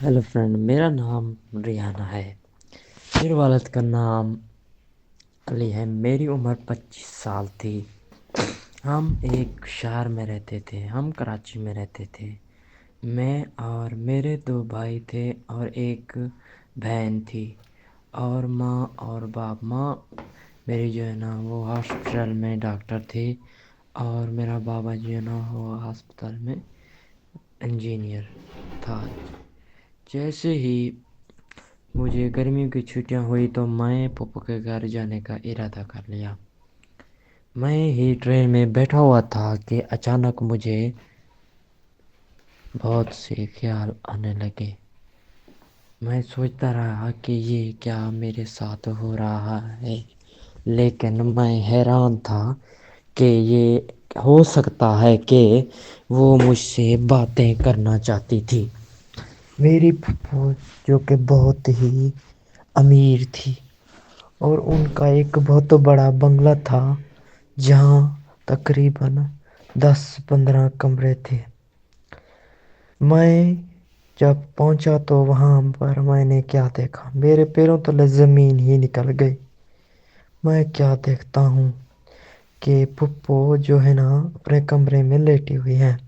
Hello friend, मेरा नाम रियाना है। मेरे वालिद का नाम अली है। मेरी उम्र 25 साल थी। हम एक शहर में रहते थे। हम कराची में रहते थे। मैं और मेरे दो भाई थे और एक बहन थी। और माँ और बाप। माँ मेरी जो है ना वो हॉस्पिटल में डॉक्टर थी। और मेरा बाबा जो है ना वो हॉस्पिटल में इंजीनियर था। जैसे ही मुझे गर्मियों की छुट्टियां हुई तो मैं पप्पू के घर जाने का इरादा कर लिया। मैं ही ट्रेन में बैठा हुआ था कि अचानक मुझे बहुत से ख्याल आने लगे। मैं सोचता रहा कि ये क्या मेरे साथ हो रहा है, लेकिन मैं हैरान था कि ये हो सकता है कि वो मुझसे बातें करना चाहती थी। मेरी फूफो जो कि बहुत ही अमीर थी और उनका एक बहुत बड़ा बंगला था जहाँ तकरीबन 10-15 कमरे थे। मैं जब पहुंचा तो वहां पर मैंने क्या देखा, मेरे पैरों तले जमीन ही निकल गई। मैं क्या देखता हूँ कि पुप्पो जो है ना अपने कमरे में लेटी हुई है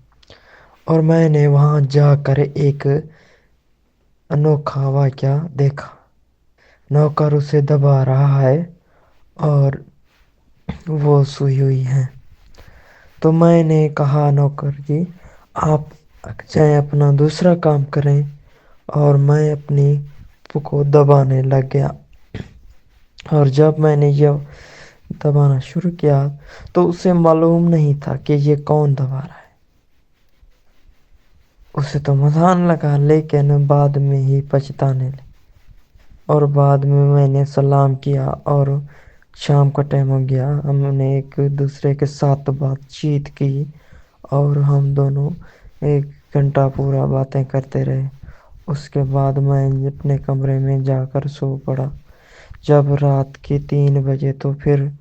और मैंने वहां जाकर एक अनोखा वाकया देखा। नौकर उसे दबा रहा है और वो सोई हुई है। तो मैंने कहा, नौकर जी आप चाहे अपना दूसरा काम करें। और मैं अपनी पुप्पो को दबाने लग गया। और जब मैंने ये दबाना शुरू किया तो उसे मालूम नहीं था कि ये कौन दबा रहा है। उसे तो मजाक लगा, लेकिन बाद में ही पछताने लगा। और बाद में मैंने सलाम किया और शाम का टाइम हो गया। हमने एक दूसरे के साथ बातचीत की और हम दोनों 1 घंटा पूरा बातें करते रहे। उसके बाद मैं अपने कमरे में जाकर सो पड़ा। जब रात के 3 बजे तो फिर